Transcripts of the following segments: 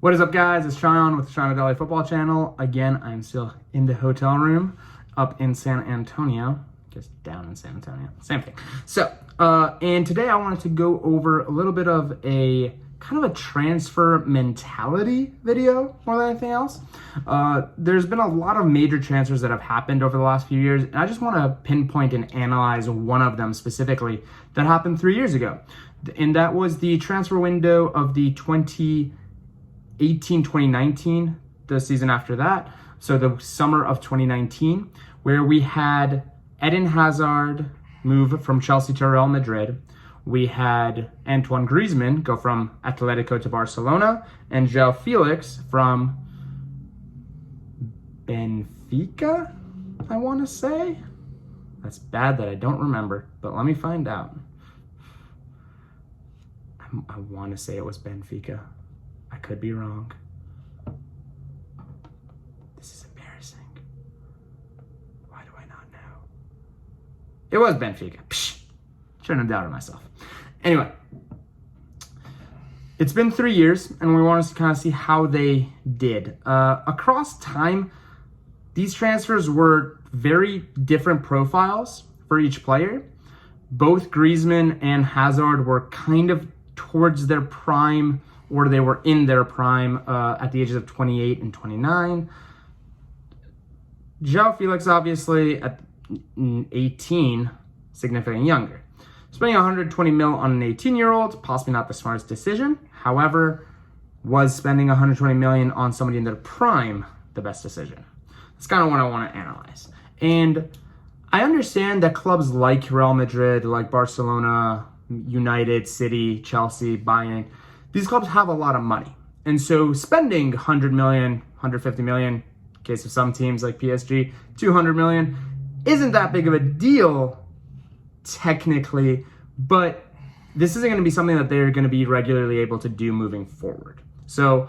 What is up, guys? It's Tryon with the Tryon Daily Football Channel. Again, I'm still in the hotel room up in San Antonio. Just down in San Antonio. Same thing. And today I wanted to go over a little bit of a kind of a transfer mentality video more than anything else. There's been a lot of major transfers that have happened over the last few years, and I just want to pinpoint and analyze one of them specifically that happened 3 years ago. And that was the transfer window of the 2019, the season after that, so the summer of 2019, where we had Eden Hazard move from Chelsea to Real Madrid. We had Antoine Griezmann go from Atletico to Barcelona, and João Felix from Benfica, I want to say. That's bad that I don't remember, but let me find out. I want to say it was Benfica. I could be wrong. This is embarrassing. Why do I not know? It was Benfica. Psh, shouldn't have doubted myself. Anyway, it's been 3 years, and we want to kind of see how they did. Across time, these transfers were very different profiles for each player. Both Griezmann and Hazard were kind of towards their prime, or they were in their prime at the ages of 28 and 29. João Felix, obviously, at 18, significantly younger. Spending 120 mil on an 18-year-old, possibly not the smartest decision. However, was spending 120 million on somebody in their prime the best decision? That's kind of what I want to analyze. And I understand that clubs like Real Madrid, like Barcelona, United, City, Chelsea, Bayern, these clubs have a lot of money. And so spending 100 million, 150 million, in case of some teams like PSG, 200 million, isn't that big of a deal technically, but this isn't going to be something that they're going to be regularly able to do moving forward. So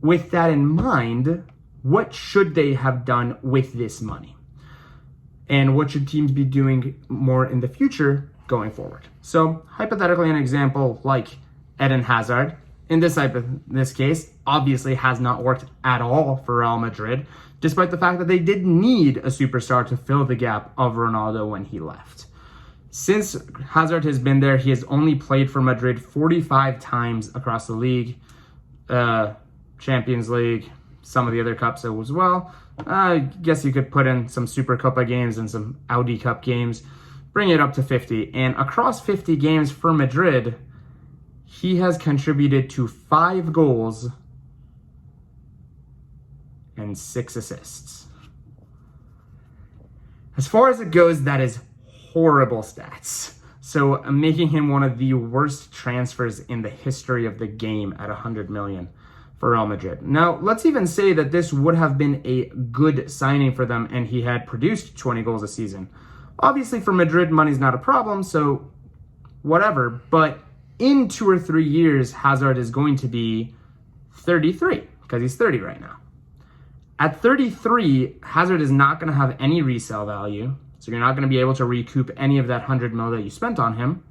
with that in mind, what should they have done with this money? And what should teams be doing more in the future going forward? So hypothetically, an example like Eden Hazard, in this case, obviously has not worked at all for Real Madrid, despite the fact that they did need a superstar to fill the gap of Ronaldo when he left. Since Hazard has been there, he has only played for Madrid 45 times across the league, Champions League, some of the other cups as well. I guess you could put in some Super Copa games and some Audi Cup games, bring it up to 50. And across 50 games for Madrid, he has contributed to 5 goals and 6 assists. As far as it goes, that is horrible stats. So making him one of the worst transfers in the history of the game at 100 million for Real Madrid. Now, let's even say that this would have been a good signing for them and he had produced 20 goals a season. Obviously, for Madrid, money's not a problem, so whatever. But in 2 or 3 years, Hazard is going to be 33, because he's 30 right now. At 33, Hazard is not going to have any resale value, so you're not going to be able to recoup any of that 100 mil that you spent on him.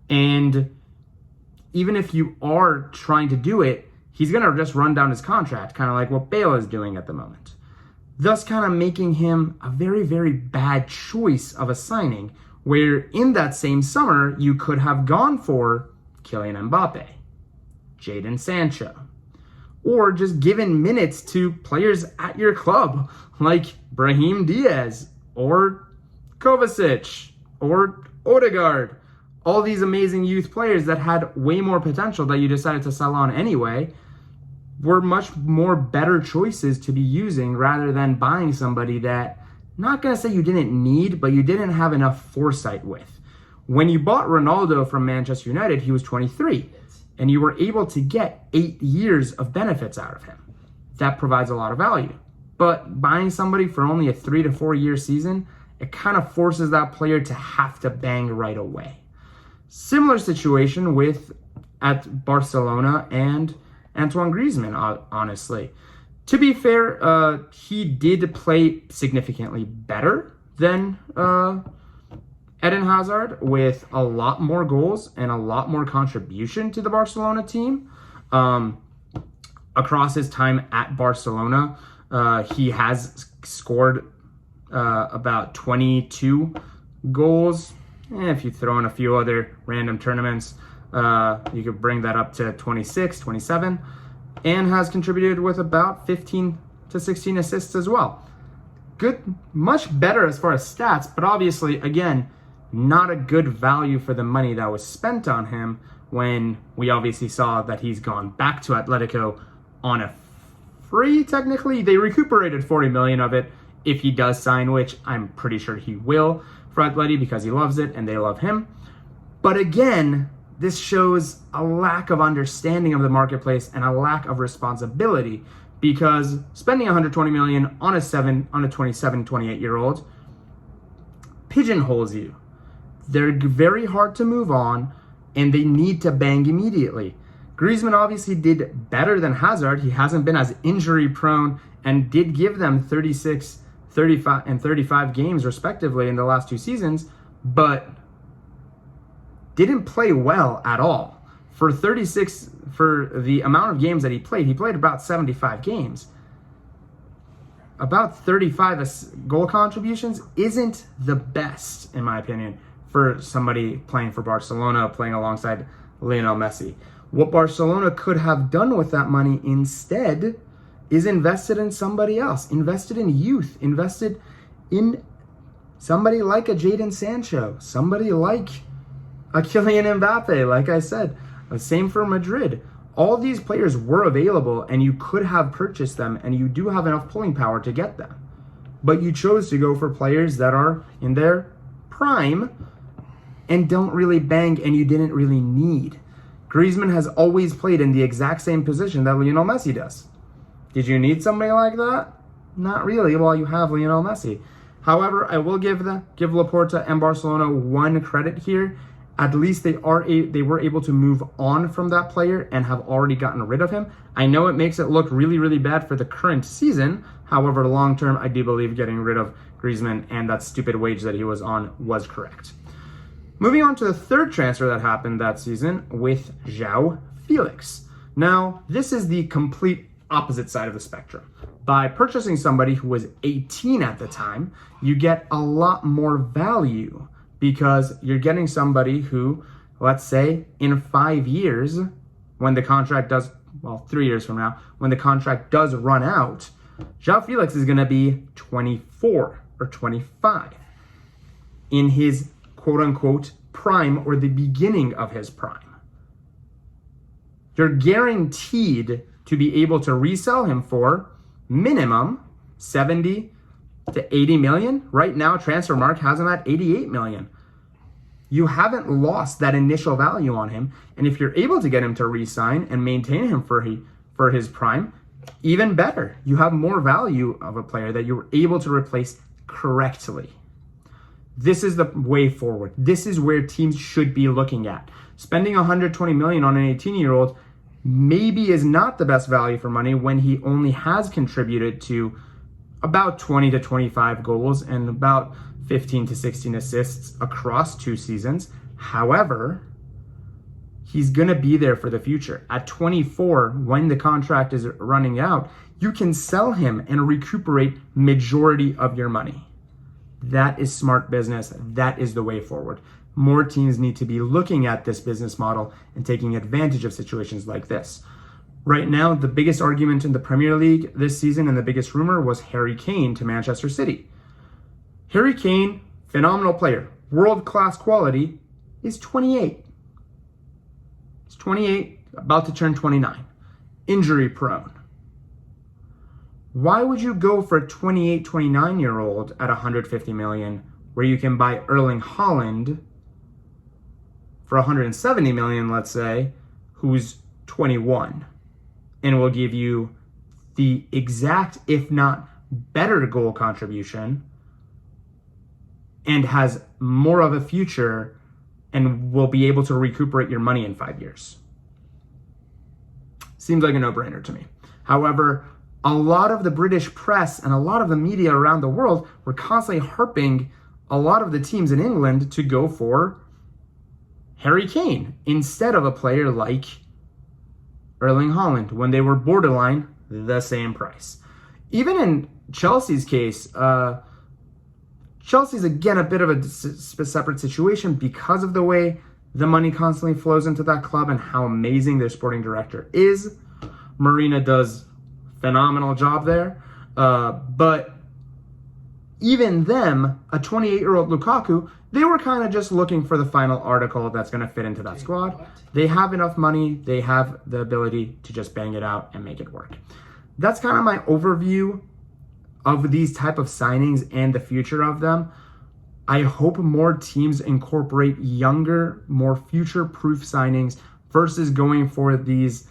And even if you are trying to do it, he's going to just run down his contract, kind of like what Bale is doing at the moment. Thus kind of making him a very, very bad choice of a signing, where in that same summer, you could have gone for Kylian Mbappe, Jadon Sancho, or just given minutes to players at your club like Brahim Diaz or Kovacic or Odegaard. All these amazing youth players that had way more potential that you decided to sell on anyway were much more better choices to be using rather than buying somebody that, not going to say you didn't need, but you didn't have enough foresight with. When you bought Ronaldo from Manchester United, he was 23, and you were able to get 8 years of benefits out of him. That provides a lot of value. But buying somebody for only a 3 to 4 year season, it kind of forces that player to have to bang right away. Similar situation at Barcelona and Antoine Griezmann, honestly. To be fair, he did play significantly better than Eden Hazard, with a lot more goals and a lot more contribution to the Barcelona team. across his time at Barcelona, he has scored about 22 goals. If you throw in a few other random tournaments, you could bring that up to 26, 27, and has contributed with about 15 to 16 assists as well. Good, much better as far as stats, but obviously, again, not a good value for the money that was spent on him when we obviously saw that he's gone back to Atletico on a free, technically. They recuperated 40 million of it if he does sign, which I'm pretty sure he will for Atleti because he loves it and they love him. But again, this shows a lack of understanding of the marketplace and a lack of responsibility, because spending 120 million on a 27, 28-year-old pigeonholes you. They're very hard to move on, and they need to bang immediately. Griezmann obviously did better than Hazard. He hasn't been as injury prone and did give them 36, 35, and 35 games respectively in the last 2 seasons, but didn't play well at all. For the amount of games that he played about 75 games. About 35 goal contributions isn't the best, in my opinion, for somebody playing for Barcelona, playing alongside Lionel Messi. What Barcelona could have done with that money instead is invested in somebody else, invested in youth, invested in somebody like a Jadon Sancho, somebody like a Kylian Mbappe, like I said. Same for Madrid. All these players were available and you could have purchased them, and you do have enough pulling power to get them. But you chose to go for players that are in their prime and don't really bang and you didn't really need. Griezmann has always played in the exact same position that Lionel Messi does. Did you need somebody like that? Not really, while you have Lionel Messi. However, I will give Laporta and Barcelona one credit here. At least they were able to move on from that player and have already gotten rid of him. I know it makes it look really, really bad for the current season. However, long term, I do believe getting rid of Griezmann and that stupid wage that he was on was correct. Moving on to the third transfer that happened that season with João Felix. Now, this is the complete opposite side of the spectrum. By purchasing somebody who was 18 at the time, you get a lot more value, because you're getting somebody who, let's say, in 5 years, when the contract does, 3 years from now, when the contract does run out, João Felix is going to be 24 or 25 in his quote-unquote prime, or the beginning of his prime. You're guaranteed to be able to resell him for minimum 70 to 80 million. Right now, Transfermarkt has him at 88 million. You haven't lost that initial value on him, and if you're able to get him to re-sign and maintain him for his prime, even better. You have more value of a player that you were able to replace correctly. This is the way forward. This is where teams should be looking at. Spending 120 million on an 18-year-old maybe is not the best value for money when he only has contributed to about 20 to 25 goals and about 15 to 16 assists across 2 seasons. However, he's going to be there for the future. At 24, when the contract is running out, you can sell him and recuperate majority of your money. That is smart business. That is the way forward. More teams need to be looking at this business model and taking advantage of situations like this. Right now, the biggest argument in the Premier League this season and the biggest rumor was Harry Kane to Manchester City. Harry Kane, phenomenal player, world-class quality, is 28. He's 28, about to turn 29. Injury prone. Why would you go for a 28, 29-year-old at 150 million where you can buy Erling Haaland for 170 million, let's say, who's 21, and will give you the exact, if not better, goal contribution and has more of a future and will be able to recuperate your money in 5 years? Seems like a no-brainer to me. However, a lot of the British press and a lot of the media around the world were constantly harping a lot of the teams in England to go for Harry Kane instead of a player like Erling Haaland, when they were borderline the same price. Even in Chelsea's case, Chelsea's again a bit of a separate situation because of the way the money constantly flows into that club and how amazing their sporting director is. Marina does phenomenal job there. But even them, a 28-year-old Lukaku, they were kind of just looking for the final article that's going to fit into that squad. They have enough money. They have the ability to just bang it out and make it work. That's kind of my overview of these type of signings and the future of them. I hope more teams incorporate younger, more future-proof signings versus going for these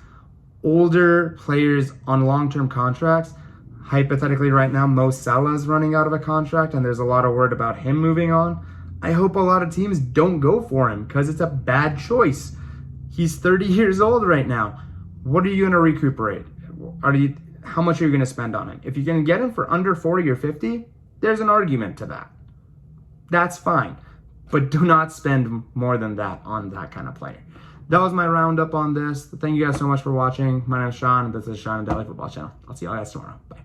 older players on long-term contracts. Hypothetically, right now, Mo Salah is running out of a contract, and there's a lot of word about him moving on. I hope a lot of teams don't go for him because it's a bad choice. He's 30 years old right now. What are you going to recuperate? How much are you going to spend on him? If you can get him for under 40 or 50, there's an argument to that. That's fine. But do not spend more than that on that kind of player. That was my roundup on this. Thank you guys so much for watching. My name is Sean, and this is Sean and Daily Football Channel. I'll see you all guys tomorrow. Bye.